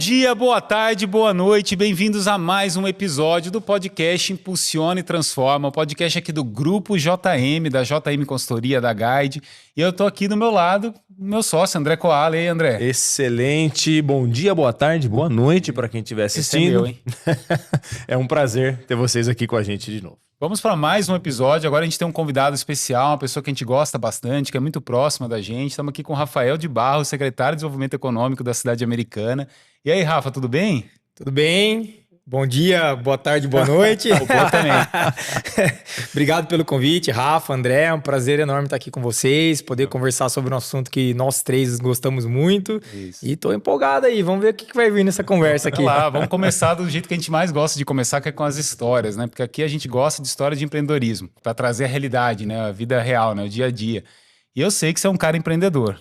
dia, boa tarde, boa noite, bem-vindos a mais um episódio do podcast Impulsiona e Transforma, o podcast aqui do Grupo JM, da JM Consultoria, da Guide. E eu tô aqui do meu lado, meu sócio, André Koala. E aí, André? Excelente, bom dia, boa tarde, boa noite para quem estiver assistindo. Esse é meu, hein? É um prazer ter vocês aqui com a gente de novo. Vamos para mais um episódio. Agora a gente tem um convidado especial, uma pessoa que a gente gosta bastante, que é muito próxima da gente. Estamos aqui com o Rafael de Barros, secretário de Desenvolvimento Econômico da cidade americana. E aí, Rafa, tudo bem? Tudo bem? Bom dia, boa tarde, boa noite. Boa também. Obrigado pelo convite, Rafa, André. É um prazer enorme estar aqui com vocês, poder conversar sobre um assunto que nós três gostamos muito. Isso. E tô empolgado aí, vamos ver o que vai vir nessa conversa aqui. Vamos lá, vamos começar do jeito que a gente mais gosta de começar, que é com as histórias, né? Porque aqui a gente gosta de história de empreendedorismo, para trazer a realidade, né? A vida real, né? O dia a dia. E eu sei que você é um cara empreendedor.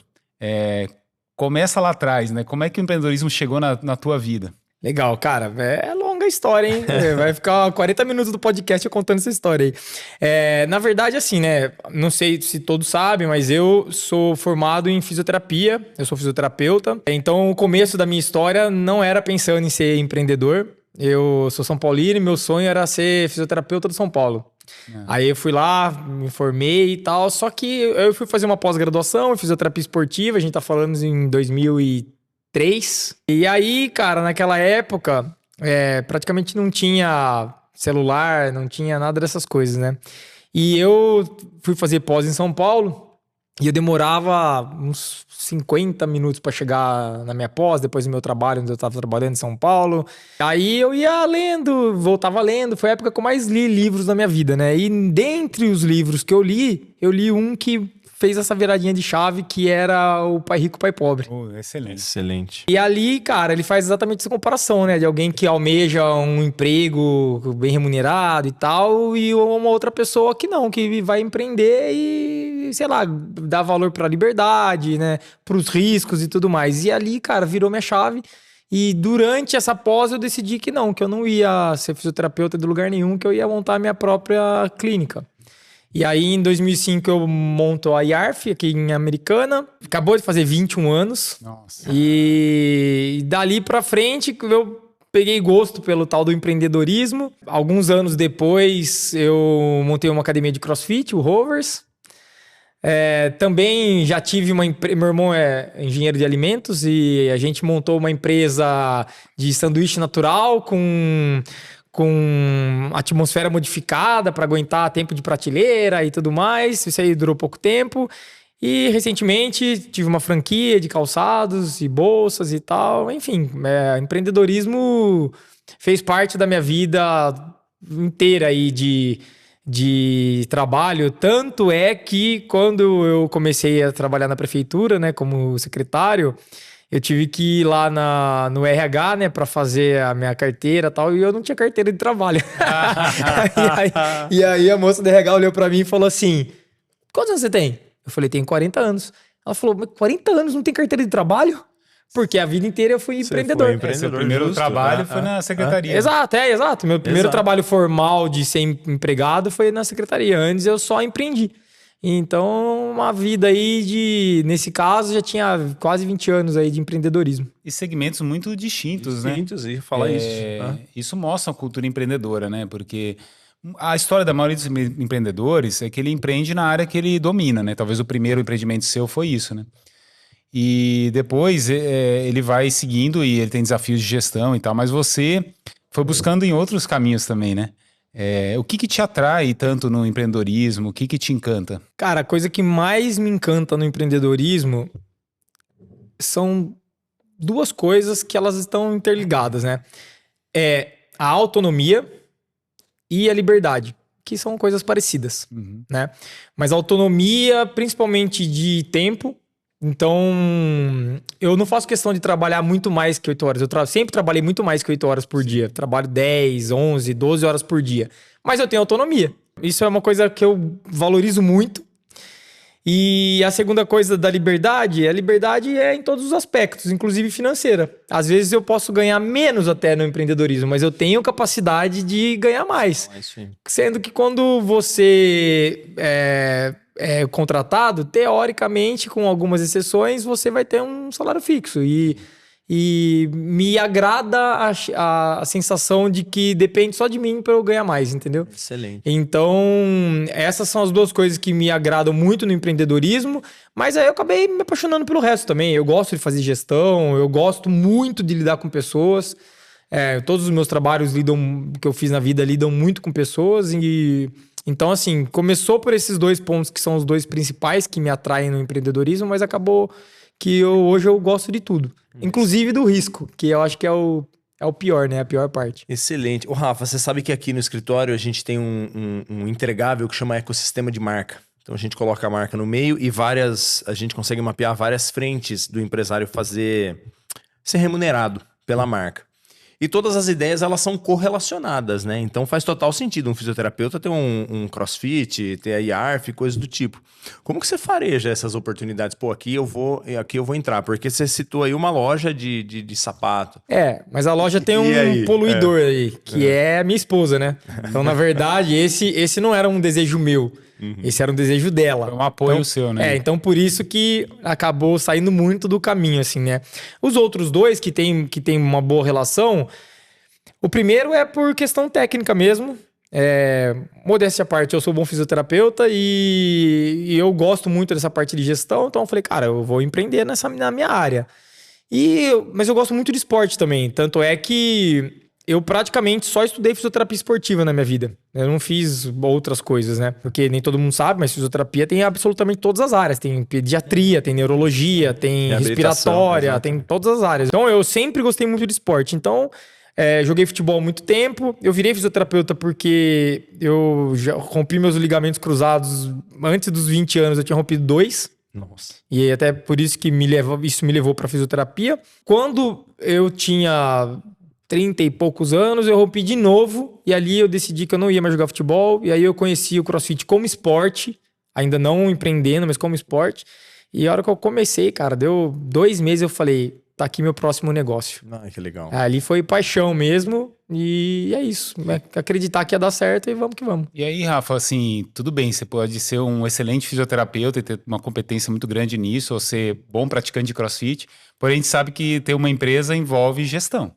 Começa lá atrás, né? Como é que o empreendedorismo chegou na tua vida? Legal, cara. É longa a história, hein? Vai ficar 40 minutos do podcast eu contando essa história aí. Na verdade, assim, né? Não sei se todos sabem, mas eu sou formado em fisioterapia. Eu sou fisioterapeuta. Então, o começo da minha história não era pensando em ser empreendedor. Eu sou São Paulino e meu sonho era ser fisioterapeuta do São Paulo. Aí eu fui lá, me formei e tal. Só que eu fui fazer uma pós-graduação em fisioterapia esportiva. A gente tá falando em 2003. E aí, cara, naquela época, praticamente não tinha celular, não tinha nada dessas coisas, né? E eu fui fazer pós em São Paulo e eu demorava uns 50 minutos para chegar na minha pós, depois do meu trabalho, onde eu estava trabalhando em São Paulo. Aí eu ia lendo, voltava lendo. Foi a época que eu mais li livros na minha vida, né? E dentre os livros que eu li um que fez essa viradinha de chave, que era o Pai Rico, Pai Pobre. Excelente. Excelente. E ali, cara, ele faz exatamente essa comparação, né? De alguém que almeja um emprego bem remunerado e tal, e uma outra pessoa que não, que vai empreender e, sei lá, dá valor pra liberdade, né? Pros riscos e tudo mais. E ali, cara, virou minha chave. E durante essa pós eu decidi que eu não ia ser fisioterapeuta de lugar nenhum, que eu ia montar a minha própria clínica. E aí, em 2005, eu monto a IARF aqui em Americana. Acabou de fazer 21 anos. Nossa. E dali pra frente, eu peguei gosto pelo tal do empreendedorismo. Alguns anos depois, eu montei uma academia de CrossFit, o Rovers. Também já tive uma empresa... Meu irmão é engenheiro de alimentos e a gente montou uma empresa de sanduíche natural com atmosfera modificada para aguentar tempo de prateleira e tudo mais. Isso aí durou pouco tempo. E recentemente tive uma franquia de calçados e bolsas e tal. Enfim, empreendedorismo fez parte da minha vida inteira aí de trabalho. Tanto é que quando eu comecei a trabalhar na prefeitura, né, como secretário, eu tive que ir lá no RH, né, pra fazer a minha carteira e tal, e eu não tinha carteira de trabalho. e aí a moça do RH olhou pra mim e falou assim: quantos anos você tem? Eu falei, tenho 40 anos. Ela falou, mas 40 anos não tem carteira de trabalho? Porque a vida inteira eu fui empreendedor. Foi empreendedor. Seu primeiro justo, trabalho né? foi na secretaria. Exato. Meu primeiro Exato. trabalho formal de ser empregado foi na secretaria. Antes eu só empreendi. Então, uma vida aí nesse caso, já tinha quase 20 anos aí de empreendedorismo. E segmentos muito distintos, né? Distintos, e falar isso. Né? Isso mostra a cultura empreendedora, né? Porque a história da maioria dos empreendedores é que ele empreende na área que ele domina, né? Talvez o primeiro empreendimento seu foi isso, né? E depois ele vai seguindo e ele tem desafios de gestão e tal, mas você foi buscando em outros caminhos também, né? O que te atrai tanto no empreendedorismo? O que te encanta? Cara, a coisa que mais me encanta no empreendedorismo são duas coisas que elas estão interligadas, né? A autonomia e a liberdade, que são coisas parecidas, né? Mas a autonomia, principalmente de tempo. Então, eu não faço questão de trabalhar muito mais que 8 horas. Eu sempre trabalhei muito mais que 8 horas por dia. Trabalho 10, 11, 12 horas por dia. Mas eu tenho autonomia. Isso é uma coisa que eu valorizo muito. E a segunda coisa da liberdade, a liberdade é em todos os aspectos, inclusive financeira. Às vezes eu posso ganhar menos até no empreendedorismo, mas eu tenho capacidade de ganhar mais. Sendo que quando você é contratado, teoricamente, com algumas exceções, você vai ter um salário fixo. E e me agrada a sensação de que depende só de mim para eu ganhar mais, entendeu? Excelente. Então, essas são as duas coisas que me agradam muito no empreendedorismo, mas aí eu acabei me apaixonando pelo resto também. Eu gosto de fazer gestão, eu gosto muito de lidar com pessoas. Todos os meus trabalhos que eu fiz na vida lidam muito com pessoas e... Então, assim, começou por esses 2 pontos que são os 2 principais que me atraem no empreendedorismo, mas acabou que hoje eu gosto de tudo. Inclusive do risco, que eu acho que é o pior, né? A pior parte. Excelente. Ô, Rafa, você sabe que aqui no escritório a gente tem um entregável que chama ecossistema de marca. Então a gente coloca a marca no meio e a gente consegue mapear várias frentes do empresário ser remunerado pela marca. E todas as ideias, elas são correlacionadas, né? Então faz total sentido um fisioterapeuta ter um CrossFit, ter a IARF, coisas do tipo. Como que você fareja essas oportunidades? Pô, aqui eu vou entrar. Porque você citou aí uma loja de sapato. Mas a loja tem um poluidor aí, que é a minha esposa, né? Então, na verdade, esse não era um desejo meu. Esse era um desejo dela. Foi um apoio seu, né? Então por isso que acabou saindo muito do caminho, assim, né? Os outros 2 que tem uma boa relação, o primeiro é por questão técnica mesmo. Modéstia à parte, eu sou bom fisioterapeuta e eu gosto muito dessa parte de gestão, então eu falei, cara, eu vou empreender na minha área. Mas eu gosto muito de esporte também, tanto é que eu praticamente só estudei fisioterapia esportiva na minha vida. Eu não fiz outras coisas, né? Porque nem todo mundo sabe, mas fisioterapia tem absolutamente todas as áreas. Tem pediatria, tem neurologia, tem respiratória, tem todas as áreas. Então, eu sempre gostei muito de esporte. Então, joguei futebol há muito tempo. Eu virei fisioterapeuta porque eu já rompi meus ligamentos cruzados. Antes dos 20 anos, eu tinha rompido 2. Nossa. E até por isso que isso me levou para fisioterapia. Quando eu tinha 30 e poucos anos, eu rompi de novo e ali eu decidi que eu não ia mais jogar futebol e aí eu conheci o CrossFit como esporte, ainda não empreendendo, mas como esporte. E a hora que eu comecei, cara, deu 2 meses eu falei, tá aqui meu próximo negócio. Que legal. Ali foi paixão mesmo e é isso. Acreditar que ia dar certo e vamos que vamos. E aí, Rafa, assim, tudo bem, você pode ser um excelente fisioterapeuta e ter uma competência muito grande nisso, ou ser bom praticante de CrossFit, porém a gente sabe que ter uma empresa envolve gestão.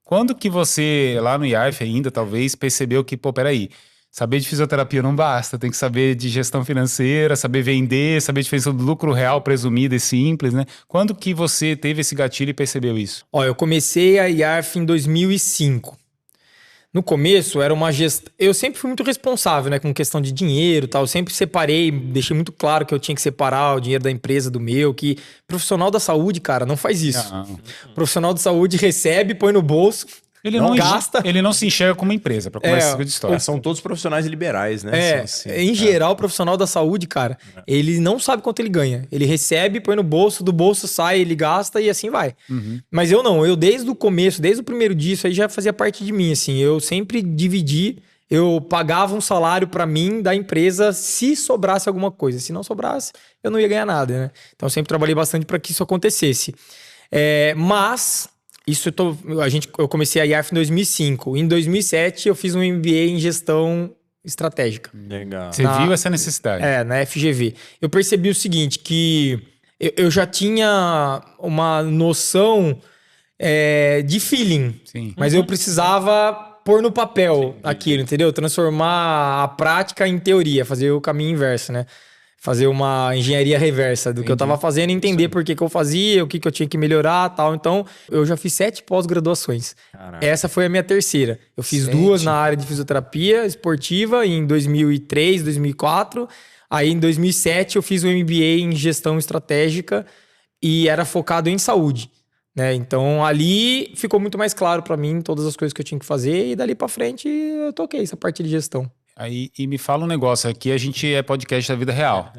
Quando que você, lá no IARF ainda, talvez, percebeu que, peraí, saber de fisioterapia não basta, tem que saber de gestão financeira, saber vender, saber a diferença do lucro real presumido e simples, né? Quando que você teve esse gatilho e percebeu isso? Eu comecei a IARF em 2005. No começo, era uma gestão... Eu sempre fui muito responsável, né, com questão de dinheiro e tal. Eu sempre separei, deixei muito claro que eu tinha que separar o dinheiro da empresa do meu, que profissional da saúde, cara, não faz isso. Não. Profissional de saúde recebe, põe no bolso, ele não gasta. Ele não se enxerga como empresa, para começar essa história. São todos profissionais liberais, né? Em geral, o profissional da saúde, cara, ele não sabe quanto ele ganha. Ele recebe, põe no bolso, do bolso sai, ele gasta e assim vai. Mas eu não, eu desde o começo, desde o primeiro dia, isso aí já fazia parte de mim, assim. Eu sempre dividi, eu pagava um salário para mim da empresa se sobrasse alguma coisa. Se não sobrasse, eu não ia ganhar nada, né? Então eu sempre trabalhei bastante para que isso acontecesse. Mas... eu comecei a IARF em 2005. Em 2007, eu fiz um MBA em gestão estratégica. Legal. Você viu essa necessidade? Na FGV. Eu percebi o seguinte, que eu já tinha uma noção de feeling. Sim. Mas eu precisava pôr no papel aquilo, entendeu? Transformar a prática em teoria, fazer o caminho inverso, né? Fazer uma engenharia reversa do que eu tava fazendo, entender por que eu fazia, o que eu tinha que melhorar e tal. Então, eu já fiz 7 pós-graduações. Essa foi a minha terceira. Eu fiz 2 na área de fisioterapia esportiva em 2003, 2004. Aí, em 2007, eu fiz um MBA em gestão estratégica e era focado em saúde, né? Então, ali ficou muito mais claro para mim todas as coisas que eu tinha que fazer e dali para frente eu toquei essa parte de gestão. Aí, e me fala um negócio, aqui a gente é podcast da vida real.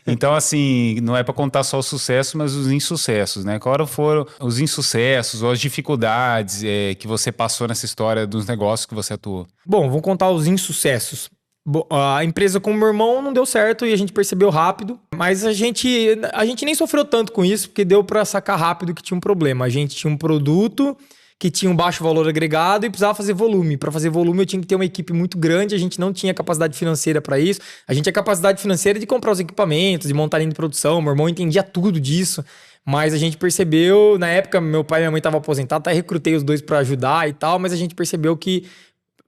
Então, assim, não é para contar só o sucesso, mas os insucessos, né? Quais foram os insucessos ou as dificuldades que você passou nessa história dos negócios que você atuou? Bom, vou contar os insucessos. A empresa com o meu irmão não deu certo e a gente percebeu rápido, mas a gente nem sofreu tanto com isso, porque deu para sacar rápido que tinha um problema. A gente tinha um produto que tinha um baixo valor agregado e precisava fazer volume. Para fazer volume eu tinha que ter uma equipe muito grande, a gente não tinha capacidade financeira para isso. A gente tinha capacidade financeira de comprar os equipamentos, de montar linha de produção, meu irmão entendia tudo disso. Mas a gente percebeu, na época meu pai e minha mãe estavam aposentados, até recrutei os dois para ajudar e tal, mas a gente percebeu que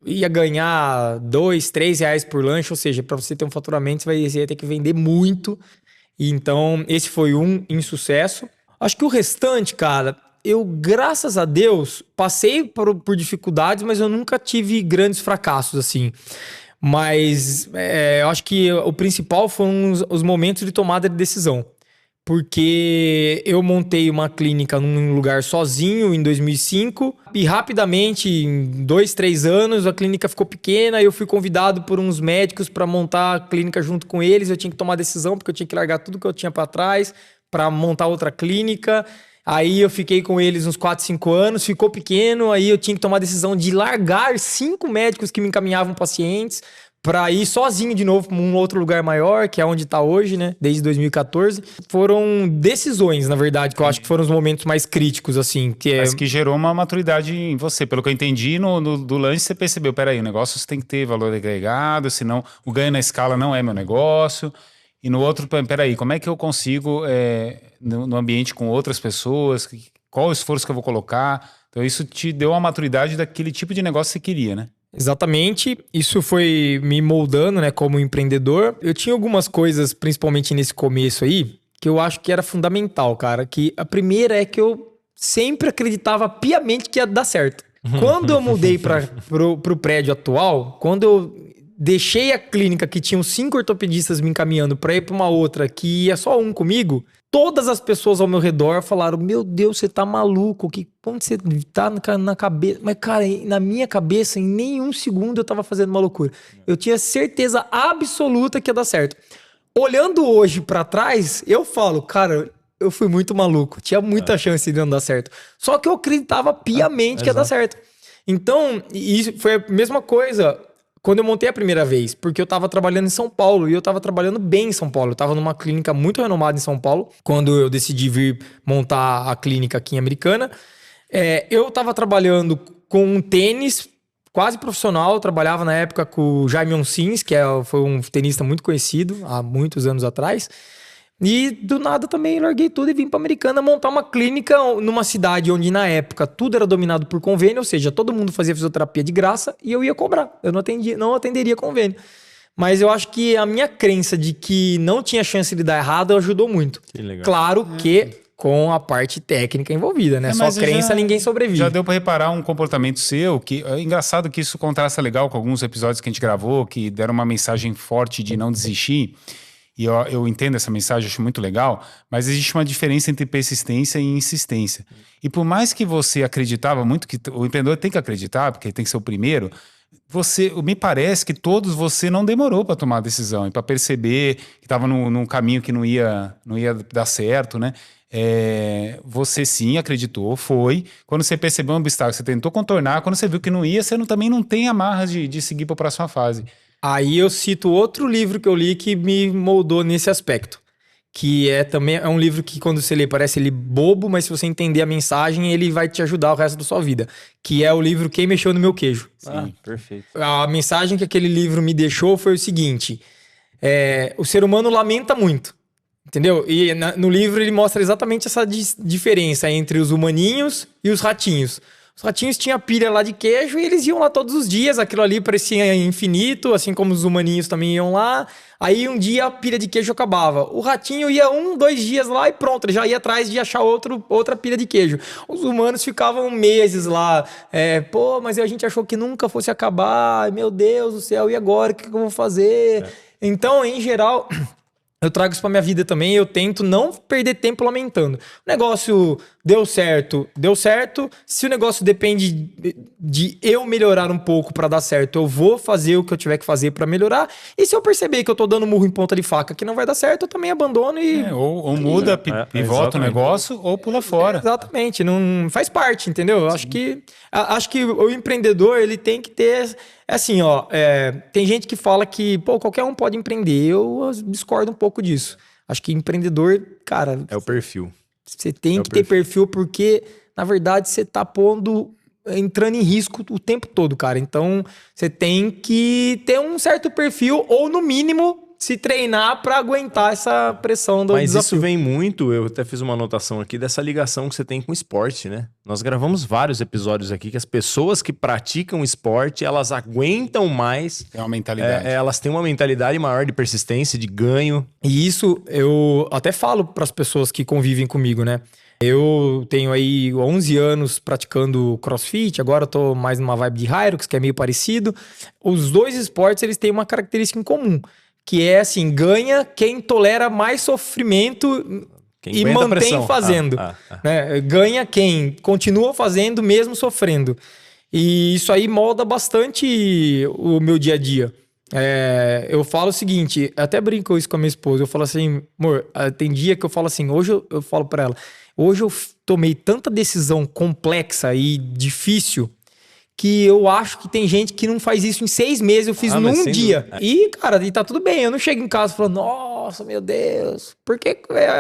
ia ganhar R$2, R$3 por lanche, ou seja, para você ter um faturamento você ia ter que vender muito. Então esse foi um insucesso. Acho que o restante, cara, eu, graças a Deus, passei por dificuldades, mas eu nunca tive grandes fracassos, assim. Mas eu acho que o principal foram os momentos de tomada de decisão. Porque eu montei uma clínica num lugar sozinho em 2005 e rapidamente, em 2, 3 anos, a clínica ficou pequena. Eu fui convidado por uns médicos para montar a clínica junto com eles. Eu tinha que tomar decisão porque eu tinha que largar tudo que eu tinha para trás para montar outra clínica. Aí eu fiquei com eles uns 4, 5 anos, ficou pequeno. Aí eu tinha que tomar a decisão de largar 5 médicos que me encaminhavam pacientes para ir sozinho de novo para um outro lugar maior, que é onde está hoje, né? Desde 2014. Foram decisões, na verdade, que eu acho que foram os momentos mais críticos, assim. Mas que gerou uma maturidade em você. Pelo que eu entendi, do lanche você percebeu, peraí, o negócio tem que ter valor agregado, senão o ganho na escala não é meu negócio. E no outro, peraí, como é que eu consigo, no ambiente com outras pessoas, qual o esforço que eu vou colocar? Então isso te deu uma maturidade daquele tipo de negócio que você queria, né? Exatamente, isso foi me moldando, né, como empreendedor. Eu tinha algumas coisas, principalmente nesse começo aí, que eu acho que era fundamental, cara. Que a primeira é que eu sempre acreditava piamente que ia dar certo. Quando eu mudei pro prédio atual, quando eu deixei a clínica que tinham 5 ortopedistas me encaminhando para ir para uma outra que ia só um comigo, todas as pessoas ao meu redor falaram: meu Deus, você tá maluco, como você tá na cabeça? Mas, cara, na minha cabeça, em nenhum segundo eu tava fazendo uma loucura. Eu tinha certeza absoluta que ia dar certo. Olhando hoje para trás, eu falo, cara, eu fui muito maluco. Tinha muita chance de não dar certo. Só que eu acreditava piamente que ia dar certo. Então, isso foi a mesma coisa quando eu montei a primeira vez, porque eu tava trabalhando em São Paulo e eu tava trabalhando bem em São Paulo. Eu tava numa clínica muito renomada em São Paulo. Quando eu decidi vir montar a clínica aqui em Americana, eu tava trabalhando com um tênis quase profissional. Eu trabalhava na época com o Jaime Oncins, que foi um tenista muito conhecido há muitos anos atrás. E do nada também larguei tudo e vim para Americana montar uma clínica numa cidade onde na época tudo era dominado por convênio, ou seja, todo mundo fazia fisioterapia de graça e eu ia cobrar. Eu não atenderia convênio. Mas eu acho que a minha crença de que não tinha chance de dar errado ajudou muito. Que legal. Claro que com a parte técnica envolvida, né? Só crença ninguém sobrevive. Já deu para reparar um comportamento seu que é engraçado, que isso contrasta legal com alguns episódios que a gente gravou, que deram uma mensagem forte de não desistir. E eu entendo essa mensagem, acho muito legal, mas existe uma diferença entre persistência e insistência. E por mais que você acreditava muito, que o empreendedor tem que acreditar, porque ele tem que ser o primeiro, me parece que você não demorou para tomar a decisão e para perceber que estava num caminho que não ia dar certo, né? Você sim acreditou, foi. Quando você percebeu um obstáculo, você tentou contornar. Quando você viu que não ia, você também não tem amarras de seguir para a próxima fase. Aí eu cito outro livro que eu li que me moldou nesse aspecto. Que também é um livro que quando você lê parece ele bobo, mas se você entender a mensagem, ele vai te ajudar o resto da sua vida. Que é o livro Quem Mexeu no Meu Queijo. Sim, perfeito. A mensagem que aquele livro me deixou foi o seguinte: o ser humano lamenta muito. Entendeu? E no livro ele mostra exatamente essa diferença entre os humaninhos e os ratinhos. Os ratinhos tinham pilha lá de queijo e eles iam lá todos os dias. Aquilo ali parecia infinito, assim como os humaninhos também iam lá. Aí um dia a pilha de queijo acabava. O ratinho ia 1, 2 dias lá e pronto, ele já ia atrás de achar outra pilha de queijo. Os humanos ficavam meses lá. Mas a gente achou que nunca fosse acabar. Meu Deus do céu, e agora? O que eu vou fazer? Então, em geral, eu trago isso pra minha vida também. Eu tento não perder tempo lamentando. O negócio deu certo. Se o negócio depende de eu melhorar um pouco pra dar certo, eu vou fazer o que eu tiver que fazer pra melhorar. E se eu perceber que eu tô dando murro em ponta de faca que não vai dar certo, eu também abandono e... Ou muda, pivota o negócio, ou pula fora. Exatamente. Não faz parte, entendeu? Eu acho que o empreendedor, ele tem que ter... assim, tem gente que fala que, qualquer um pode empreender. Eu discordo um pouco disso. Acho que empreendedor, cara... É o perfil. Você tem que ter perfil porque, na verdade, você tá pondo entrando em risco o tempo todo, cara. Então, você tem que ter um certo perfil ou, no mínimo, se treinar para aguentar essa pressão do Mas desafio. isso vem muito, eu até fiz uma anotação aqui, dessa ligação que você tem com o esporte, né? Nós gravamos vários episódios aqui que as pessoas que praticam esporte, elas aguentam mais. É uma mentalidade. Elas têm uma mentalidade maior de persistência, de ganho. E isso eu até falo para as pessoas que convivem comigo, né? Eu tenho aí 11 anos praticando CrossFit, agora eu tô mais numa vibe de Hyrox, que é meio parecido. Os dois esportes, eles têm uma característica em comum, que é assim, ganha quem tolera mais sofrimento e mantém fazendo. Né? Ganha quem continua fazendo mesmo sofrendo. E isso aí molda bastante o meu dia a dia. Eu falo o seguinte, até brinco isso com a minha esposa, eu falo assim, amor, tem dia que eu falo assim, hoje eu falo pra ela, hoje eu tomei tanta decisão complexa e difícil que eu acho que tem gente que não faz isso em 6 meses, eu fiz num dia. E, cara, e tá tudo bem, eu não chego em casa falando, nossa, meu Deus. Porque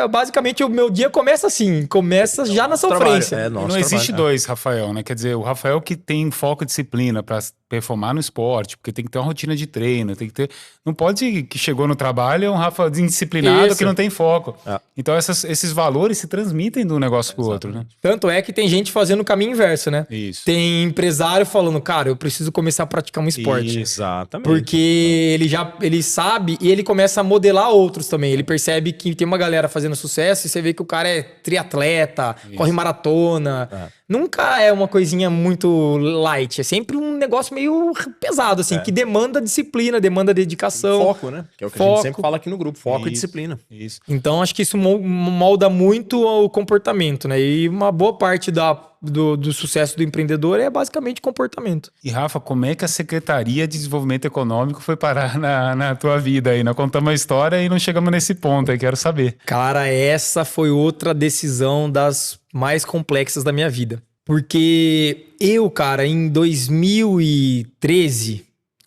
basicamente o meu dia começa assim, começa já na sofrência. Não existe dois, Rafael, né? Quer dizer, o Rafael que tem foco e disciplina pra performar no esporte, porque tem que ter uma rotina de treino, tem que ter... Não pode que chegou no trabalho é um Rafa indisciplinado que não tem foco. Então esses valores se transmitem de um negócio pro outro, né? Tanto é que tem gente fazendo o caminho inverso, né? Isso. Tem empresário falando, cara, eu preciso começar a praticar um esporte. Exatamente. Porque ele sabe e ele começa a modelar outros também. Ele percebe que tem uma galera fazendo sucesso e você vê que o cara é triatleta, corre maratona. Nunca é uma coisinha muito light. É sempre um negócio meio pesado, assim, que demanda disciplina, demanda dedicação. Foco, né? Que é o que a gente sempre fala aqui no grupo. Foco e disciplina. Isso. Então, acho que isso molda muito o comportamento, né? E uma boa parte do sucesso do empreendedor é basicamente comportamento. E, Rafa, como é que a Secretaria de Desenvolvimento Econômico foi parar na tua vida aí? Nós contamos a história e não chegamos nesse ponto aí, quero saber. Cara, essa foi outra decisão das mais complexas da minha vida. Porque eu, cara, em 2013,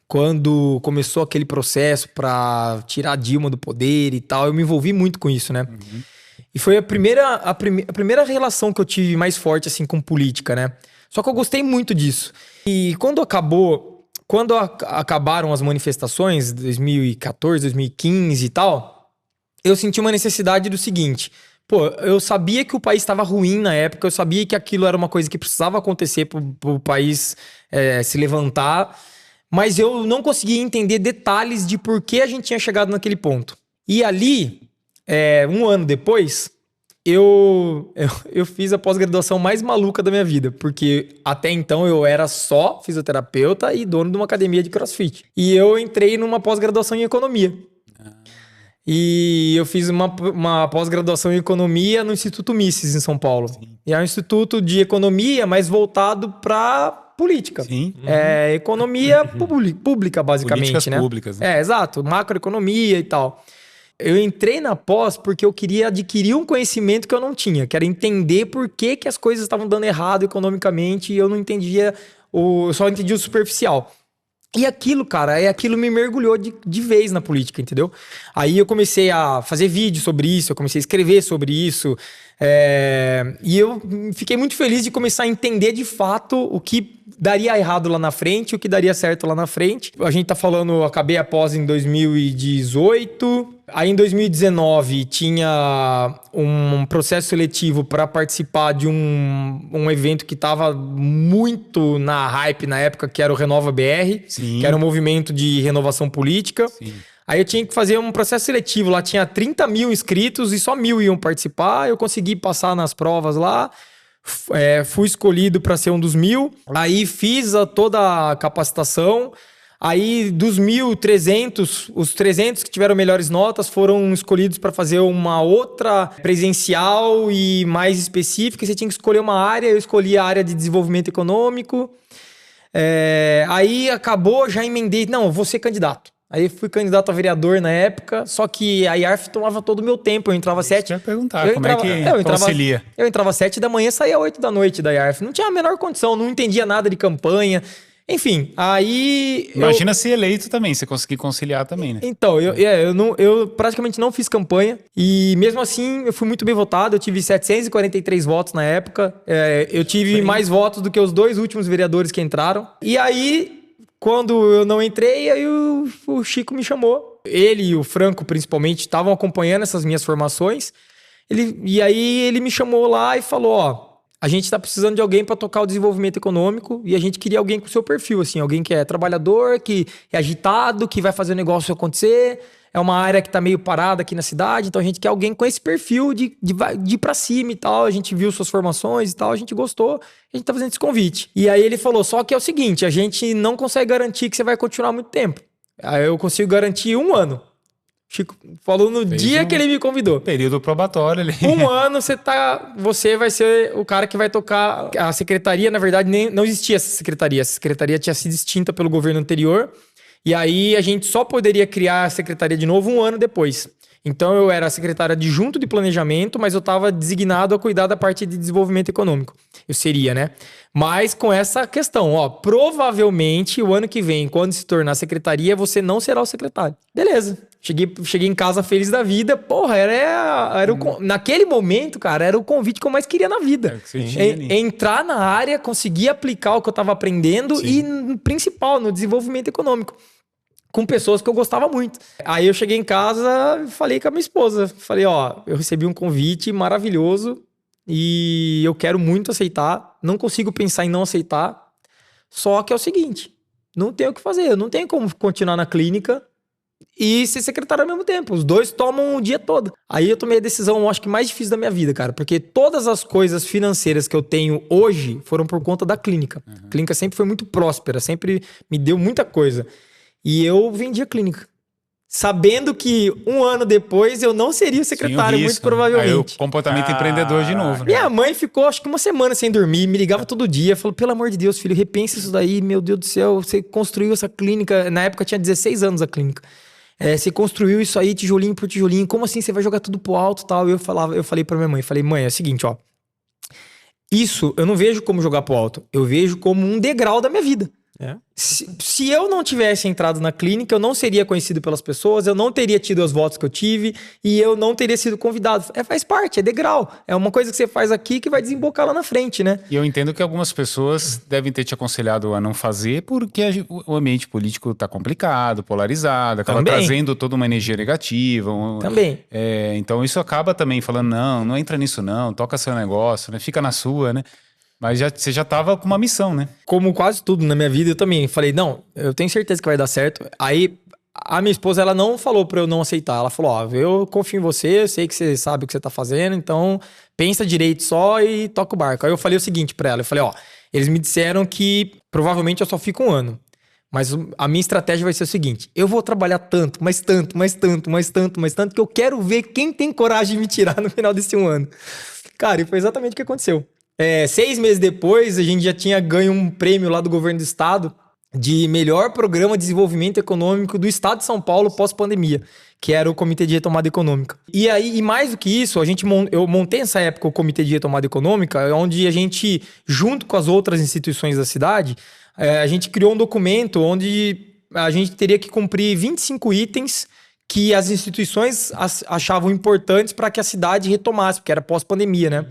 quando começou aquele processo para tirar a Dilma do poder e tal, eu me envolvi muito com isso, né? Uhum. E foi a primeira relação que eu tive mais forte, assim, com política, né? Só que eu gostei muito disso. E quando acabaram as manifestações, 2014, 2015 e tal, eu senti uma necessidade do seguinte... Pô, eu sabia que o país estava ruim na época, eu sabia que aquilo era uma coisa que precisava acontecer pro país se levantar, mas eu não conseguia entender detalhes de por que a gente tinha chegado naquele ponto. E ali, um ano depois, eu fiz a pós-graduação mais maluca da minha vida, porque até então eu era só fisioterapeuta e dono de uma academia de CrossFit. E eu entrei numa pós-graduação em economia. E eu fiz uma pós-graduação em economia no Instituto Mises, em São Paulo. Sim. E é um instituto de economia, mas voltado para política. Sim. Economia pública, basicamente. Políticas né? públicas. Né? Exato. Macroeconomia e tal. Eu entrei na pós porque eu queria adquirir um conhecimento que eu não tinha, que era entender por que as coisas estavam dando errado economicamente e eu não entendia, eu só entendia o superficial. E aquilo, cara, aquilo me mergulhou de vez na política, entendeu? Aí eu comecei a fazer vídeo sobre isso, eu comecei a escrever sobre isso. E eu fiquei muito feliz de começar a entender de fato o que daria errado lá na frente, o que daria certo lá na frente. A gente tá falando, eu acabei a pós em 2018. Aí em 2019 tinha um processo seletivo para participar de um evento que estava muito na hype na época, que era o Renova BR, Sim. que era um movimento de renovação política. Sim. Aí eu tinha que fazer um processo seletivo, lá tinha 30 mil inscritos e só 1.000 iam participar. Eu consegui passar nas provas lá, fui escolhido para ser um dos 1.000. Aí fiz toda a capacitação. Aí dos 1.300, os 300 que tiveram melhores notas foram escolhidos para fazer uma outra presencial e mais específica. Você tinha que escolher uma área, eu escolhi a área de desenvolvimento econômico. Aí acabou, já emendei, não, eu vou ser candidato. Aí fui candidato a vereador na época, só que a IARF tomava todo o meu tempo. Eu entrava 7. Eu ia perguntar, como é que concilia? Eu entrava 7 da manhã, saía 8 da noite da IARF. Não tinha a menor condição, não entendia nada de campanha. Enfim, aí... Imagina ser eleito também, você conseguir conciliar também, né? Então, eu praticamente não fiz campanha e mesmo assim eu fui muito bem votado, eu tive 743 votos na época, eu tive mais votos do que os 2 últimos vereadores que entraram. E aí, quando eu não entrei, aí o Chico me chamou. Ele e o Franco, principalmente, estavam acompanhando essas minhas formações. E aí ele me chamou lá e falou, ó... A gente está precisando de alguém para tocar o desenvolvimento econômico e a gente queria alguém com o seu perfil, assim, alguém que é trabalhador, que é agitado, que vai fazer o negócio acontecer. É uma área que está meio parada aqui na cidade, então a gente quer alguém com esse perfil de ir para cima e tal. A gente viu suas formações e tal, a gente gostou, a gente está fazendo esse convite. E aí ele falou, só que é o seguinte, a gente não consegue garantir que você vai continuar muito tempo. Aí eu consigo garantir 1 ano. Chico falou no dia que ele me convidou. Período probatório ali. 1 ano você vai ser o cara que vai tocar a secretaria. Na verdade, não existia essa secretaria. Essa secretaria tinha sido extinta pelo governo anterior. E aí a gente só poderia criar a secretaria de novo 1 ano depois. Então eu era secretário adjunto de planejamento, mas eu estava designado a cuidar da parte de desenvolvimento econômico. Eu seria, né? Mas com essa questão, ó, provavelmente o ano que vem, quando se tornar secretaria, você não será o secretário. Beleza. Cheguei em casa feliz da vida. Porra, naquele momento, cara, era o convite que eu mais queria na vida. Entrar na área, conseguir aplicar o que eu estava aprendendo. Sim. E, no principal, no desenvolvimento econômico. Com pessoas que eu gostava muito. Aí eu cheguei em casa e falei com a minha esposa. Falei, ó, eu recebi um convite maravilhoso e eu quero muito aceitar. Não consigo pensar em não aceitar. Só que é o seguinte, não tenho o que fazer. Eu não tenho como continuar na clínica e ser secretário ao mesmo tempo. Os 2 tomam o dia todo. Aí eu tomei a decisão, acho que mais difícil da minha vida, cara. Porque todas as coisas financeiras que eu tenho hoje foram por conta da clínica. A clínica sempre foi muito próspera, sempre me deu muita coisa. E eu vendi a clínica. Sabendo que 1 ano depois eu não seria o secretário, muito provavelmente. Aí o comportamento empreendedor de novo. Né? Minha mãe ficou acho que 1 semana sem dormir, me ligava todo dia, falou, pelo amor de Deus, filho, repensa isso daí, meu Deus do céu, você construiu essa clínica, na época tinha 16 anos a clínica. Você construiu isso aí tijolinho por tijolinho, como assim você vai jogar tudo pro alto e tal? E eu falei pra minha mãe, mãe, é o seguinte, ó, isso eu não vejo como jogar pro alto, eu vejo como um degrau da minha vida. Se eu não tivesse entrado na clínica, eu não seria conhecido pelas pessoas, eu não teria tido os votos que eu tive e eu não teria sido convidado. Faz parte, é degrau. É uma coisa que você faz aqui que vai desembocar lá na frente, né? E eu entendo que algumas pessoas devem ter te aconselhado a não fazer porque o ambiente político tá complicado, polarizado, acaba trazendo toda uma energia negativa. Também. Então isso acaba também falando, não entra nisso não, toca seu negócio, né? Fica na sua, né? Mas você já tava com uma missão, né? Como quase tudo na minha vida, eu também falei, não, eu tenho certeza que vai dar certo. Aí, a minha esposa, ela não falou pra eu não aceitar. Ela falou, ó, eu confio em você, eu sei que você sabe o que você tá fazendo, então pensa direito só e toca o barco. Aí eu falei o seguinte pra ela, eu falei, ó, eles me disseram que provavelmente eu só fico 1 ano. Mas a minha estratégia vai ser o seguinte, eu vou trabalhar tanto, mais tanto, que eu quero ver quem tem coragem de me tirar no final desse 1 ano. Cara, e foi exatamente o que aconteceu. 6 meses depois, a gente já tinha ganho um prêmio lá do governo do estado de melhor programa de desenvolvimento econômico do estado de São Paulo pós-pandemia, que era o Comitê de Retomada Econômica. E aí, e mais do que isso, eu montei nessa época o Comitê de Retomada Econômica, onde a gente, junto com as outras instituições da cidade, a gente criou um documento onde a gente teria que cumprir 25 itens que as instituições achavam importantes para que a cidade retomasse, porque era pós-pandemia, né?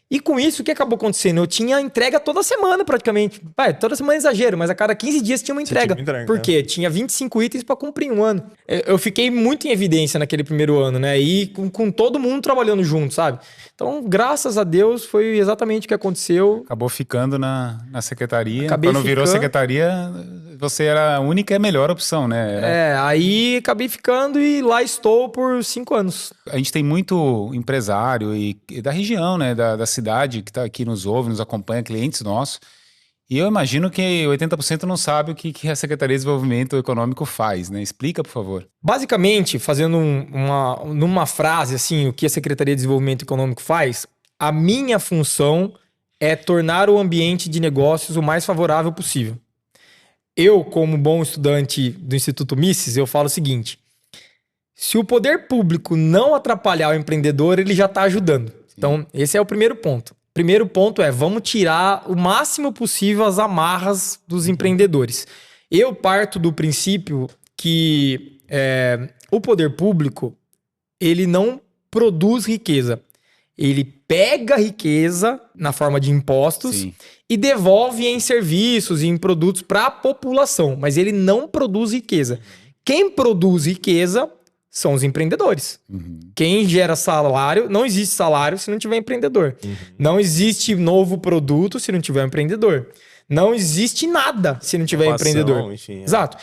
E com isso, o que acabou acontecendo? Eu tinha entrega toda semana, praticamente. Toda semana é exagero, mas a cada 15 dias tinha uma entrega. Por quê? Tinha 25 itens para cumprir em 1 ano. Eu fiquei muito em evidência naquele primeiro ano, né? E com todo mundo trabalhando junto, sabe? Então, graças a Deus, foi exatamente o que aconteceu. Acabou ficando na secretaria. Quando virou secretaria, você era a única e a melhor opção, né? Aí acabei ficando e lá estou por 5 anos. A gente tem muito empresário e da região, né? Da cidade que está aqui, nos ouve, nos acompanha, clientes nossos. E eu imagino que 80% não sabe o que a Secretaria de Desenvolvimento Econômico faz, né? Explica, por favor. Basicamente, fazendo numa frase, assim, o que a Secretaria de Desenvolvimento Econômico faz, a minha função é tornar o ambiente de negócios o mais favorável possível. Eu, como bom estudante do Instituto Mises, eu falo o seguinte, se o poder público não atrapalhar o empreendedor, ele já está ajudando. Então, esse é o primeiro ponto. Primeiro ponto é, vamos tirar o máximo possível as amarras dos empreendedores. Eu parto do princípio que o poder público, ele não produz riqueza. Ele pega a riqueza na forma de impostos Sim. e devolve em serviços e em produtos para a população, mas ele não produz riqueza. Quem produz riqueza são os empreendedores. Quem gera salário, não existe salário se não tiver empreendedor. Não existe novo produto se não tiver empreendedor. Não existe nada se não tiver Inovação, empreendedor. enfim, Exato.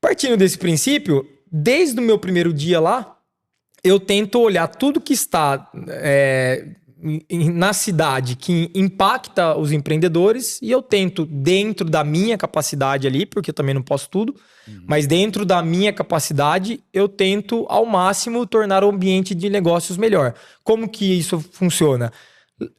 Partindo desse princípio, desde o meu primeiro dia lá, eu tento olhar tudo que está na cidade que impacta os empreendedores e eu tento, dentro da minha capacidade ali, porque eu também não posso tudo, mas dentro da minha capacidade, eu tento ao máximo tornar o ambiente de negócios melhor. Como que isso funciona?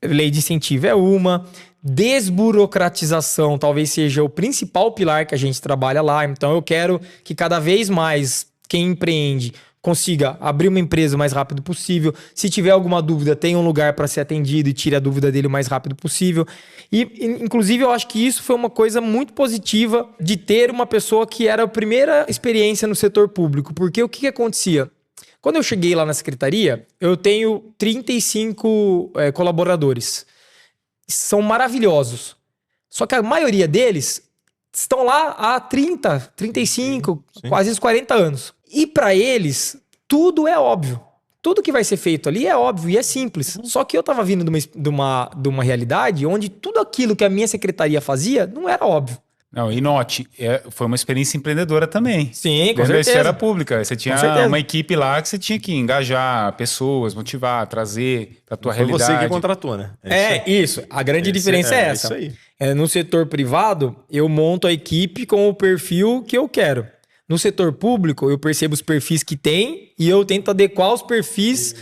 Lei de incentivo é uma, desburocratização talvez seja o principal pilar que a gente trabalha lá, então eu quero que cada vez mais quem empreende consiga abrir uma empresa o mais rápido possível. Se tiver alguma dúvida, tenha um lugar para ser atendido e tire a dúvida dele o mais rápido possível. E, inclusive, eu acho que isso foi uma coisa muito positiva de ter uma pessoa que era a primeira experiência no setor público. Porque o que acontecia? Quando eu cheguei lá na secretaria, eu tenho 35 colaboradores. São maravilhosos. Só que a maioria deles estão lá há 30, 35, Sim. quase 40 anos. E para eles, tudo é óbvio. Tudo que vai ser feito ali é óbvio e é simples. Só que eu tava vindo de uma realidade onde tudo aquilo que a minha secretaria fazia não era óbvio. Não, e note, foi uma experiência empreendedora também. Sim, com Dentro da certeza. esfera pública. Você tinha certeza. uma equipe lá que você tinha que engajar pessoas, motivar, trazer para tua Foi realidade. você que contratou, né? Isso. A grande diferença é essa. Isso aí. No setor privado, eu monto a equipe com o perfil que eu quero. No setor público, eu percebo os perfis que tem e eu tento adequar os perfis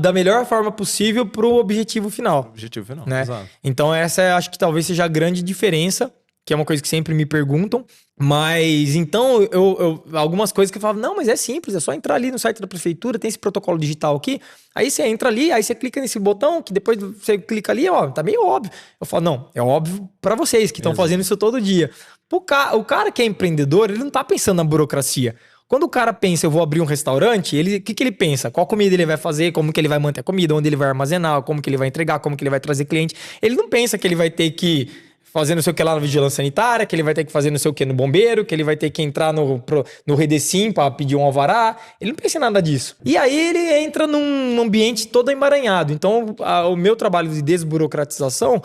da melhor forma possível para o objetivo final. Objetivo final, Né? exato. Então essa acho que talvez seja a grande diferença, que é uma coisa que sempre me perguntam. Mas então, algumas coisas que eu falo, não, mas é simples, é só entrar ali no site da prefeitura, tem esse protocolo digital aqui, aí você entra ali, aí você clica nesse botão, que depois você clica ali, ó, tá meio óbvio. Eu falo, não, é óbvio para vocês que estão fazendo isso todo dia. O cara que é empreendedor, ele não tá pensando na burocracia. Quando o cara pensa, eu vou abrir um restaurante, o que ele pensa? Qual comida ele vai fazer, como que ele vai manter a comida, onde ele vai armazenar, como que ele vai entregar, como que ele vai trazer cliente. Ele não pensa que ele vai ter que fazer não sei o que lá na vigilância sanitária, que ele vai ter que fazer não sei o que no bombeiro, que ele vai ter que entrar no Redecim para pedir um alvará. Ele não pensa em nada disso. E aí ele entra num ambiente todo emaranhado. Então, o meu trabalho de desburocratização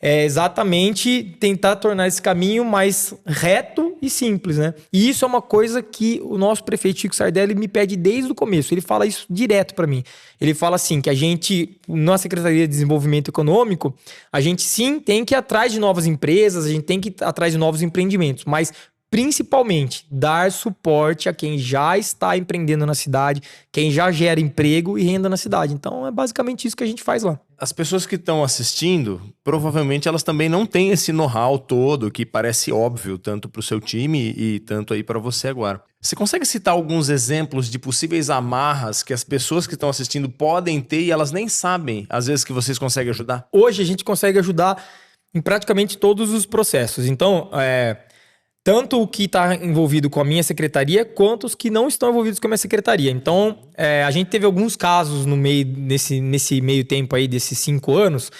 é exatamente tentar tornar esse caminho mais reto e simples, né? E isso é uma coisa que o nosso prefeito Chico Sardelli me pede desde o começo. Ele fala isso direto para mim. Ele fala assim, que a gente, na Secretaria de Desenvolvimento Econômico, a gente sim tem que ir atrás de novas empresas, a gente tem que ir atrás de novos empreendimentos, mas principalmente dar suporte a quem já está empreendendo na cidade, quem já gera emprego e renda na cidade. Então é basicamente isso que a gente faz lá. As pessoas que estão assistindo, provavelmente elas também não têm esse know-how todo que parece óbvio, tanto para o seu time e tanto aí para você agora. Você consegue citar alguns exemplos de possíveis amarras que as pessoas que estão assistindo podem ter e elas nem sabem, às vezes, que vocês conseguem ajudar? Hoje a gente consegue ajudar em praticamente todos os processos. Então, tanto o que está envolvido com a minha secretaria, quanto os que não estão envolvidos com a minha secretaria. Então, a gente teve alguns casos nesse meio tempo aí, desses 5 anos,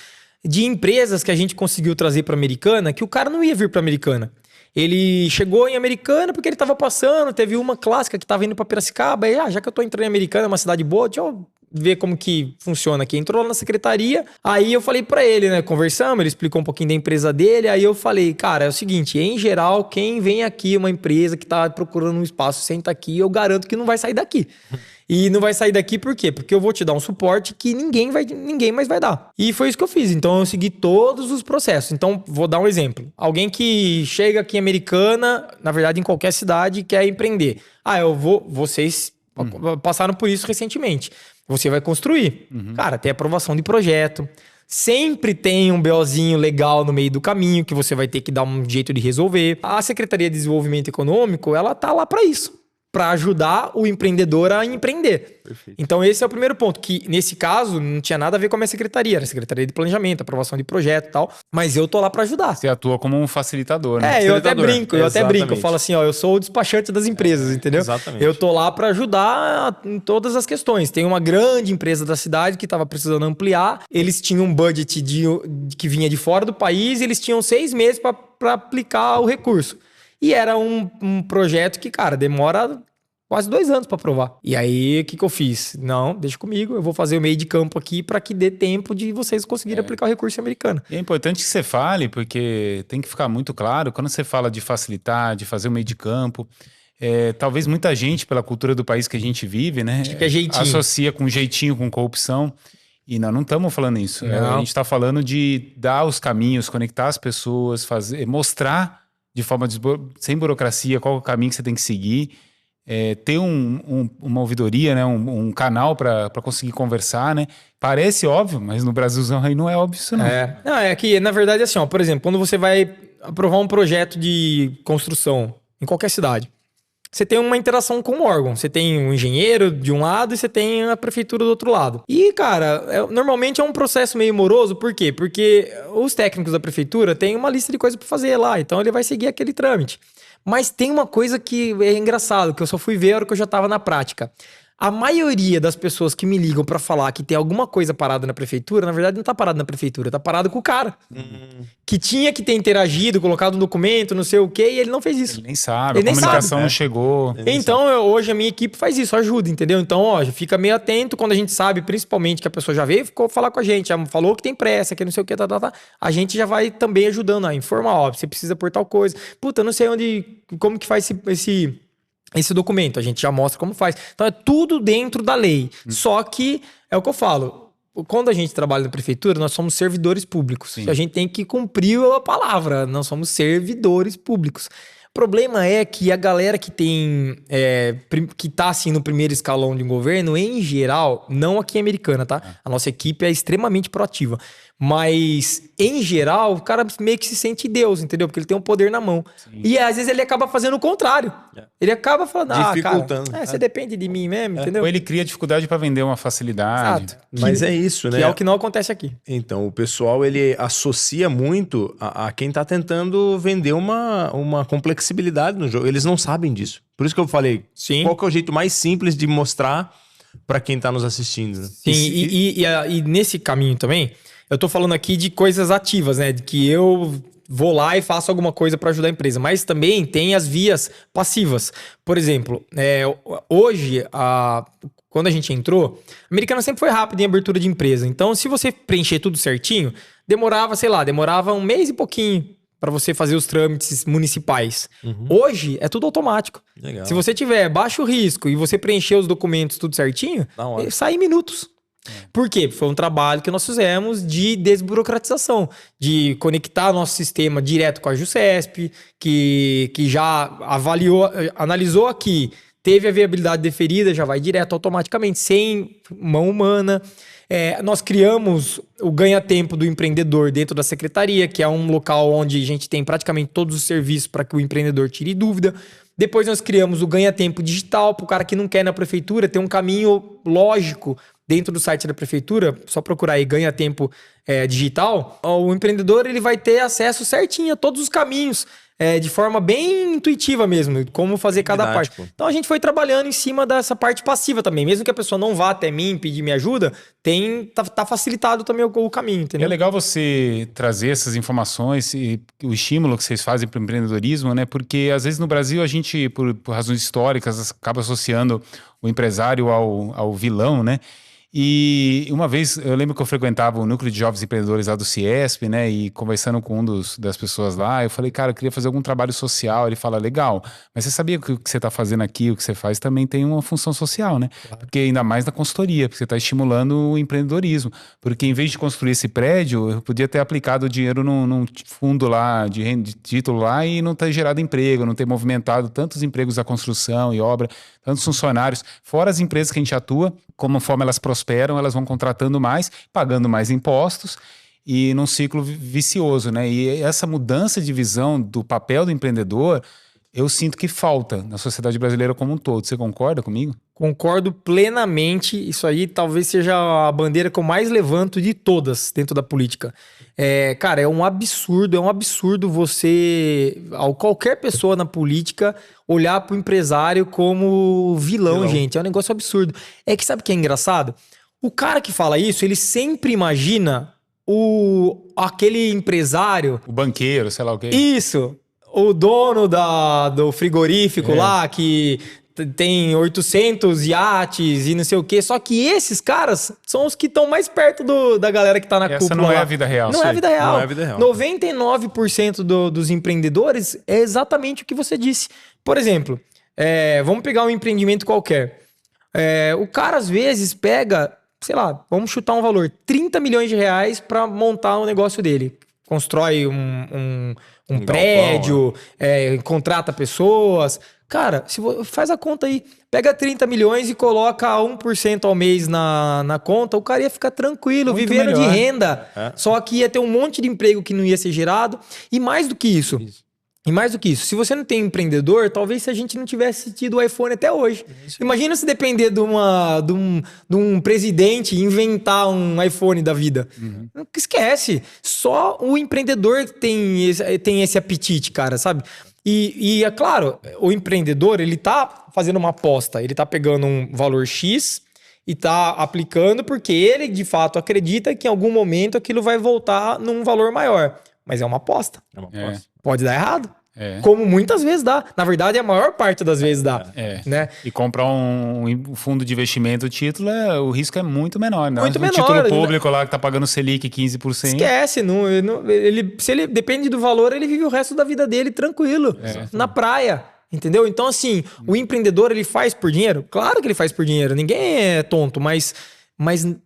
de empresas que a gente conseguiu trazer para Americana, que o cara não ia vir para Americana. Ele chegou em Americana porque ele estava passando, teve uma clássica que estava indo para Piracicaba, e já que eu estou entrando em Americana, uma cidade boa, deixa eu ver como que funciona aqui. Entrou lá na secretaria, aí eu falei pra ele, né, conversamos, ele explicou um pouquinho da empresa dele, aí eu falei, cara, é o seguinte, em geral, quem vem aqui, uma empresa que tá procurando um espaço, senta aqui, eu garanto que não vai sair daqui. E não vai sair daqui por quê? Porque eu vou te dar um suporte que ninguém mais vai dar. E foi isso que eu fiz. Então eu segui todos os processos. Então vou dar um exemplo. Alguém que chega aqui em Americana, na verdade em qualquer cidade, quer empreender. Vocês passaram por isso recentemente. Você vai construir. Cara, tem aprovação de projeto. Sempre tem um BOzinho legal no meio do caminho que você vai ter que dar um jeito de resolver. A Secretaria de Desenvolvimento Econômico, ela tá lá para isso. para ajudar o empreendedor a empreender. Perfeito. Então esse é o primeiro ponto, que nesse caso não tinha nada a ver com a minha secretaria, era a Secretaria de Planejamento, aprovação de projeto e tal, mas eu tô lá para ajudar. Você atua como um facilitador, né? Eu até Facilitador. brinco, eu Exatamente. falo assim, ó, eu sou o despachante das empresas, entendeu? exatamente. Eu tô lá para ajudar em todas as questões. Tem uma grande empresa da cidade que estava precisando ampliar, eles tinham um budget que vinha de fora do país, e eles tinham 6 meses para aplicar o recurso. E era um projeto que, cara, demora quase 2 anos para aprovar. E aí, o que eu fiz? Não, deixa comigo, eu vou fazer o meio de campo aqui para que dê tempo de vocês conseguirem aplicar o recurso americano. E é importante que você fale, porque tem que ficar muito claro, quando você fala de facilitar, de fazer o meio de campo, talvez muita gente, pela cultura do país que a gente vive, né, Acho que é jeitinho. associa com jeitinho, com corrupção. E nós não estamos falando isso. Não. A gente está falando de dar os caminhos, conectar as pessoas, mostrar de forma sem burocracia qual é o caminho que você tem que seguir, ter uma ouvidoria, né, um canal para conseguir conversar, né? Parece óbvio, mas no Brasilzão aí não é óbvio isso não. Não, é que, na verdade, assim, ó, por exemplo, quando você vai aprovar um projeto de construção em qualquer cidade, você tem uma interação com o órgão. Você tem um engenheiro de um lado e você tem a prefeitura do outro lado. E, cara, normalmente é um processo meio moroso. Por quê? Porque os técnicos da prefeitura têm uma lista de coisas para fazer lá. Então, ele vai seguir aquele trâmite. Mas tem uma coisa que é engraçado, que eu só fui ver a hora que eu já estava na prática. A maioria das pessoas que me ligam pra falar que tem alguma coisa parada na prefeitura, na verdade não tá parado na prefeitura, tá parado com o cara. Que tinha que ter interagido, colocado um documento, não sei o quê, e ele não fez isso. Ele nem sabe, Ele a nem comunicação sabe. não chegou. Então, hoje a minha equipe faz isso, ajuda, entendeu? Então, ó, fica meio atento quando a gente sabe, principalmente, que a pessoa já veio, ficou falar com a gente, já falou que tem pressa, que não sei o que, a gente já vai também ajudando a informar, ó, você precisa por tal coisa. Puta, eu não sei como que faz esse documento, a gente já mostra como faz. Então é tudo dentro da lei. Só que, é o que eu falo, quando a gente trabalha na prefeitura, nós somos servidores públicos. Sim. A gente tem que cumprir a palavra, nós somos servidores públicos. O problema é que a galera que tem, que tá assim no primeiro escalão de um governo, em geral, não aqui em Americana, tá? A nossa equipe é extremamente proativa. Mas, em geral, o cara meio que se sente Deus, entendeu? Porque ele tem um poder na mão. Sim. E às vezes ele acaba fazendo o contrário. Ele acaba falando, Dificultando. cara, você depende de mim mesmo, entendeu? Ou ele cria dificuldade para vender uma facilidade. Exato. Mas é isso, né? Que é o que não acontece aqui. Então, o pessoal, ele associa muito a quem tá tentando vender uma complexibilidade no jogo. Eles não sabem disso. Por isso que eu falei, Sim. qual que é o jeito mais simples de mostrar para quem tá nos assistindo, né? Sim, e nesse caminho também, eu tô falando aqui de coisas ativas, né? De que eu vou lá e faço alguma coisa para ajudar a empresa. Mas também tem as vias passivas. Por exemplo, hoje, quando a gente entrou, a Americana sempre foi rápida em abertura de empresa. Então, se você preencher tudo certinho, demorava 1 mês e pouquinho para você fazer os trâmites municipais. Hoje, é tudo automático. Legal. Se você tiver baixo risco e você preencher os documentos tudo certinho, Da hora. sai em minutos. Por quê? Foi um trabalho que nós fizemos de desburocratização, de conectar nosso sistema direto com a JuCesp, que já analisou aqui, teve a viabilidade deferida, já vai direto automaticamente, sem mão humana. Nós criamos o ganha-tempo do empreendedor dentro da secretaria, que é um local onde a gente tem praticamente todos os serviços para que o empreendedor tire dúvida. Depois nós criamos o ganha-tempo digital, para o cara que não quer ir na prefeitura, ter um caminho lógico dentro do site da prefeitura, só procurar aí ganha-tempo digital. O empreendedor ele vai ter acesso certinho a todos os caminhos, de forma bem intuitiva mesmo, como fazer cada Didático. parte. Então a gente foi trabalhando em cima dessa parte passiva também. Mesmo que a pessoa não vá até mim pedir minha ajuda, tá facilitado também o caminho, entendeu? É legal você trazer essas informações e o estímulo que vocês fazem para o empreendedorismo, né? Porque às vezes no Brasil a gente, por razões históricas, acaba associando o empresário ao vilão, né? E uma vez, eu lembro que eu frequentava o núcleo de jovens empreendedores lá do Ciesp, né? E conversando com das pessoas lá, eu falei, cara, eu queria fazer algum trabalho social. Ele fala, legal, mas você sabia que o que você está fazendo aqui, o que você faz, também tem uma função social, né? Claro. Porque ainda mais na consultoria, porque você está estimulando o empreendedorismo. Porque em vez de construir esse prédio, eu podia ter aplicado o dinheiro num fundo lá, de título lá, e não ter gerado emprego, não ter movimentado tantos empregos da construção e obra, tantos funcionários, fora as empresas que a gente atua, conforme elas prosperam, elas vão contratando mais, pagando mais impostos e num ciclo vicioso, né? E essa mudança de visão do papel do empreendedor, eu sinto que falta na sociedade brasileira como um todo. Você concorda comigo? Concordo plenamente. Isso aí talvez seja a bandeira que eu mais levanto de todas dentro da política. Cara, é um absurdo você, qualquer pessoa na política, olhar pro empresário como vilão, gente. É um negócio absurdo. É que sabe o que é engraçado? O cara que fala isso, ele sempre imagina aquele empresário... O banqueiro, sei lá o quê. Isso! O dono do frigorífico lá, que tem 800 iates e não sei o quê. Só que esses caras são os que estão mais perto da galera que tá na cúpula. Essa não é a vida real. Não é a vida real. Não é a vida real. 99% dos empreendedores é exatamente o que você disse. Por exemplo, vamos pegar um empreendimento qualquer. O cara, às vezes, pega, sei lá, vamos chutar um valor, 30 milhões de reais para montar um negócio dele. Constrói um prédio, contrata pessoas. Cara, faz a conta aí. Pega 30 milhões e coloca 1% ao mês na conta, o cara ia ficar tranquilo, Muito vivendo melhor. de renda. Só que ia ter um monte de emprego que não ia ser gerado. E mais do que isso. E mais do que isso, se você não tem empreendedor, talvez se a gente não tivesse tido o iPhone até hoje. Imagina se depender de um presidente inventar um iPhone da vida. Esquece. Só o empreendedor tem esse apetite, cara, sabe? E é claro, o empreendedor, ele tá fazendo uma aposta. Ele tá pegando um valor X e tá aplicando porque ele, de fato, acredita que em algum momento aquilo vai voltar num valor maior. Mas é uma aposta. Pode dar errado. Como muitas vezes dá. Na verdade, a maior parte das vezes dá. Né? E comprar um fundo de investimento, o título, o risco é muito menor. Né? Muito menor. Título público lá que tá pagando Selic 15%. Esquece. Se ele depende do valor, ele vive o resto da vida dele tranquilo. Na praia. Entendeu? Então, assim, o empreendedor, ele faz por dinheiro? Claro que ele faz por dinheiro. Ninguém é tonto, mas,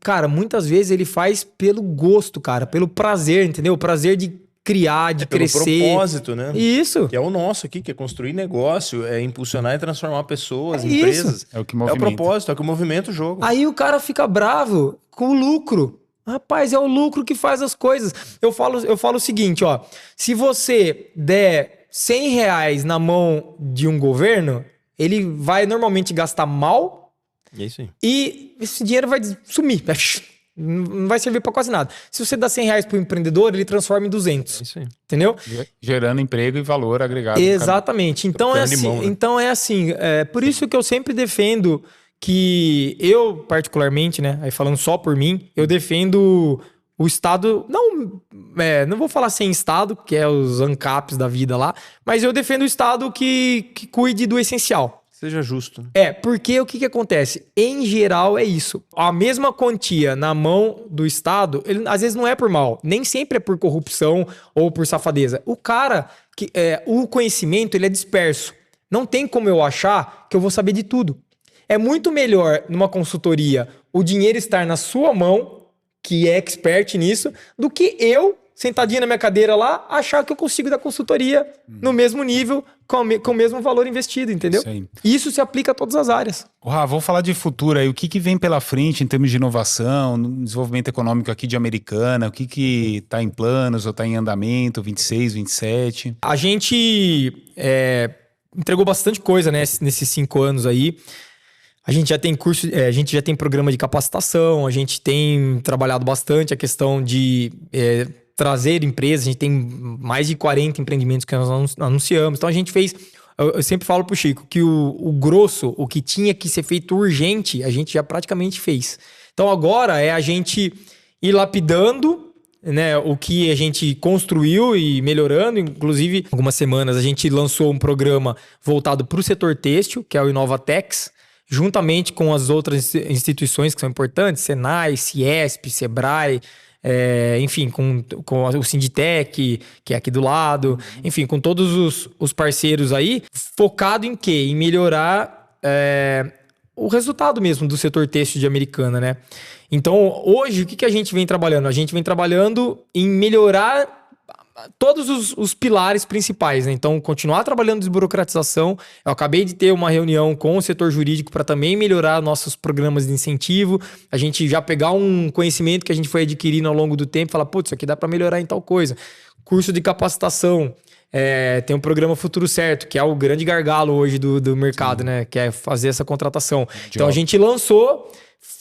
cara, muitas vezes ele faz pelo gosto, cara. Pelo prazer, entendeu? O prazer de criar, de crescer. Pelo propósito, né? Isso. Que é o nosso aqui, que é construir negócio, é impulsionar e transformar pessoas, Isso. empresas. É o que É movimenta. o propósito, é o que movimenta o jogo. Aí o cara fica bravo com o lucro. Rapaz, é o lucro que faz as coisas. Eu falo o seguinte, ó. Se você der 100 reais na mão de um governo, ele vai normalmente gastar mal É isso aí. e esse dinheiro vai sumir. Não vai servir pra quase nada. Se você dá 100 reais pro empreendedor, ele transforma em 200. É isso aí. Entendeu? Gerando emprego e valor agregado. Exatamente. Então é assim. Por isso que eu sempre defendo que eu, particularmente, né? Aí falando só por mim, eu defendo o Estado. Não vou falar sem Estado, que é os ANCAPs da vida lá, mas eu defendo o Estado que cuide do essencial. Seja justo. Né? Porque o que acontece? Em geral é isso. A mesma quantia na mão do Estado, ele às vezes não é por mal. Nem sempre é por corrupção ou por safadeza. O cara, o conhecimento, ele é disperso. Não tem como eu achar que eu vou saber de tudo. É muito melhor, numa consultoria, o dinheiro estar na sua mão, que é expert nisso, do que eu, sentadinho na minha cadeira lá, achar que eu consigo dar consultoria no mesmo nível, com o mesmo valor investido, entendeu? Isso aí. Isso se aplica a todas as áreas. Vamos falar de futuro aí. O que vem pela frente em termos de inovação, no desenvolvimento econômico aqui de Americana? O que tá em planos ou tá em andamento, 26, 27? A gente entregou bastante coisa, né, nesses 5 anos aí. A gente já tem curso, a gente já tem programa de capacitação, a gente tem trabalhado bastante a questão de trazer empresas, a gente tem mais de 40 empreendimentos que nós anunciamos. Então a gente fez, eu sempre falo pro Chico, que o grosso, o que tinha que ser feito urgente, a gente já praticamente fez. Então agora é a gente ir lapidando, né, o que a gente construiu e melhorando. Inclusive, algumas semanas a gente lançou um programa voltado para o setor têxtil, que é o Inovatex, juntamente com as outras instituições que são importantes, Senai, Ciesp, Sebrae, enfim, com o Sinditec, que é aqui do lado, enfim, com todos os parceiros aí, focado em quê? Em melhorar o resultado mesmo do setor têxtil de Americana, né? Então, hoje, o que a gente vem trabalhando? A gente vem trabalhando em melhorar todos os pilares principais, né? Então, continuar trabalhando desburocratização. Eu acabei de ter uma reunião com o setor jurídico para também melhorar nossos programas de incentivo. A gente já pegar um conhecimento que a gente foi adquirindo ao longo do tempo e falar, putz, isso aqui dá para melhorar em tal coisa. Curso de capacitação. tem o programa Futuro Certo, que é o grande gargalo hoje do mercado, né? Que é fazer essa contratação. Então a gente lançou,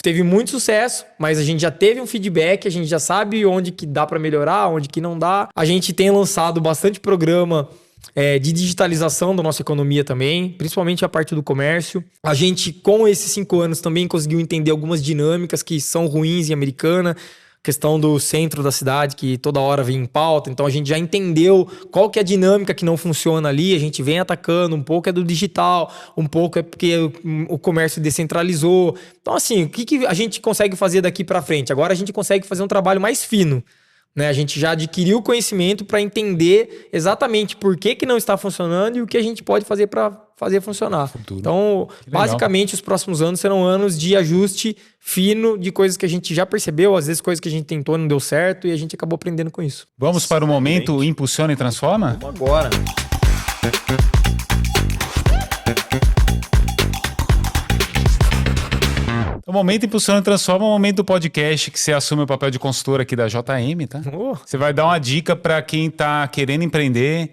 teve muito sucesso, mas a gente já teve um feedback, a gente já sabe onde que dá para melhorar, onde que não dá. A gente tem lançado bastante programa de digitalização da nossa economia também, principalmente a parte do comércio. A gente, com esses 5 anos, também conseguiu entender algumas dinâmicas que são ruins em Americana, questão do centro da cidade, que toda hora vem em pauta. Então, a gente já entendeu qual que é a dinâmica que não funciona ali. A gente vem atacando. Um pouco é do digital, um pouco é porque o comércio descentralizou. Então, assim, o que a gente consegue fazer daqui para frente? Agora, a gente consegue fazer um trabalho mais fino, né? A gente já adquiriu conhecimento para entender exatamente por que não está funcionando e o que a gente pode fazer para fazer funcionar. Futuro. Então, basicamente, os próximos anos serão anos de ajuste fino de coisas que a gente já percebeu, às vezes coisas que a gente tentou e não deu certo e a gente acabou aprendendo com isso. Vamos para o momento Impulsiona e Transforma? Vamos agora. O momento Impulsiona e Transforma é o momento do podcast que você assume o papel de consultor aqui da JM, tá? Você vai dar uma dica para quem tá querendo empreender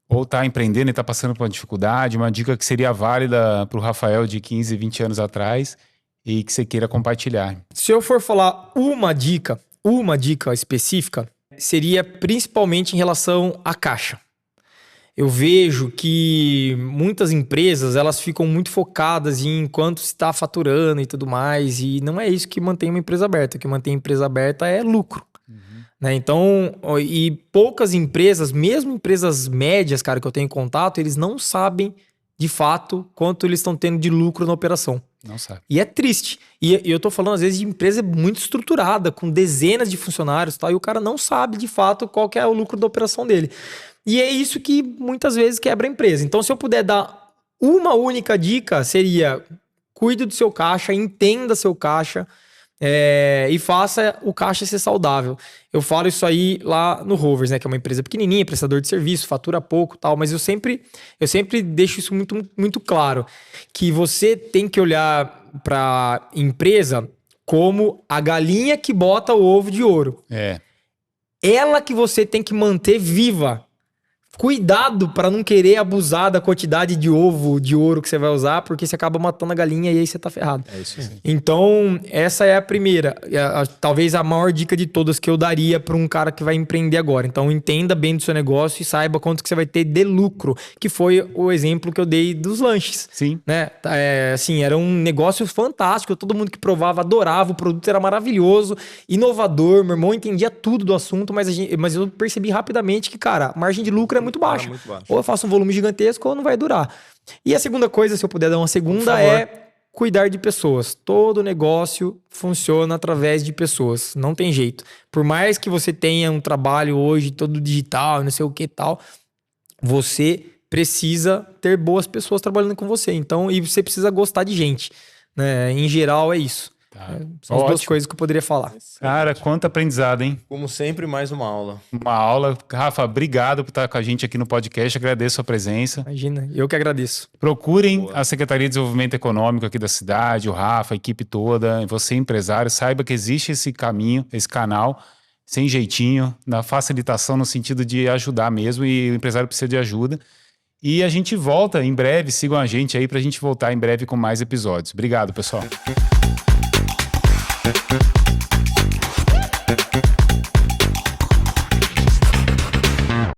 ou tá empreendendo e tá passando por uma dificuldade, uma dica que seria válida para o Rafael de 15, 20 anos atrás e que você queira compartilhar. Se eu for falar uma dica específica, seria principalmente em relação à caixa. Eu vejo que muitas empresas, elas ficam muito focadas em quanto se está faturando e tudo mais, e não é isso que mantém uma empresa aberta. O que mantém a empresa aberta é lucro. Né? Então, e poucas empresas, mesmo empresas médias, cara, que eu tenho contato, eles não sabem, de fato, quanto eles estão tendo de lucro na operação. Não sabe. E é triste. E eu tô falando, às vezes, de empresa muito estruturada, com dezenas de funcionários, tá? E o cara não sabe, de fato, qual que é o lucro da operação dele. E é isso que muitas vezes quebra a empresa. Então, se eu puder dar uma única dica, seria: cuide do seu caixa, entenda seu caixa e faça o caixa ser saudável. Eu falo isso aí lá no Rovers, né? Que é uma empresa pequenininha, prestador de serviço, fatura pouco e tal. Mas eu sempre deixo isso muito, muito claro. Que você tem que olhar para a empresa como a galinha que bota o ovo de ouro. Ela que você tem que manter viva. Cuidado para não querer abusar da quantidade de ovo de ouro que você vai usar, porque você acaba matando a galinha e aí você tá ferrado. É isso sim. Então, essa é a primeira, talvez a maior dica de todas que eu daria para um cara que vai empreender agora. Então, entenda bem do seu negócio e saiba quanto que você vai ter de lucro, que foi o exemplo que eu dei dos lanches. Sim. Né? Assim, era um negócio fantástico, todo mundo que provava adorava, o produto era maravilhoso, inovador, meu irmão entendia tudo do assunto, mas eu percebi rapidamente que, cara, a margem de lucro é muito baixa. Ou eu faço um volume gigantesco ou não vai durar. E a segunda coisa, se eu puder dar uma segunda, é cuidar de pessoas. Todo negócio funciona através de pessoas. Não tem jeito. Por mais que você tenha um trabalho hoje todo digital, não sei o que e tal, você precisa ter boas pessoas trabalhando com você. Então, e você precisa gostar de gente. Né? Em geral, é isso. São as duas coisas que eu poderia falar. Cara, quanto aprendizado, hein? Como sempre, mais uma aula. Uma aula. Rafa, obrigado por estar com a gente aqui no podcast. Agradeço a presença. Imagina, eu que agradeço. Procurem a Secretaria de Desenvolvimento Econômico aqui da cidade, o Rafa, a equipe toda. Você, empresário, saiba que existe esse caminho, esse canal, sem jeitinho, na facilitação, no sentido de ajudar mesmo, e o empresário precisa de ajuda. E a gente volta em breve. Sigam a gente aí pra gente voltar em breve com mais episódios. Obrigado, pessoal.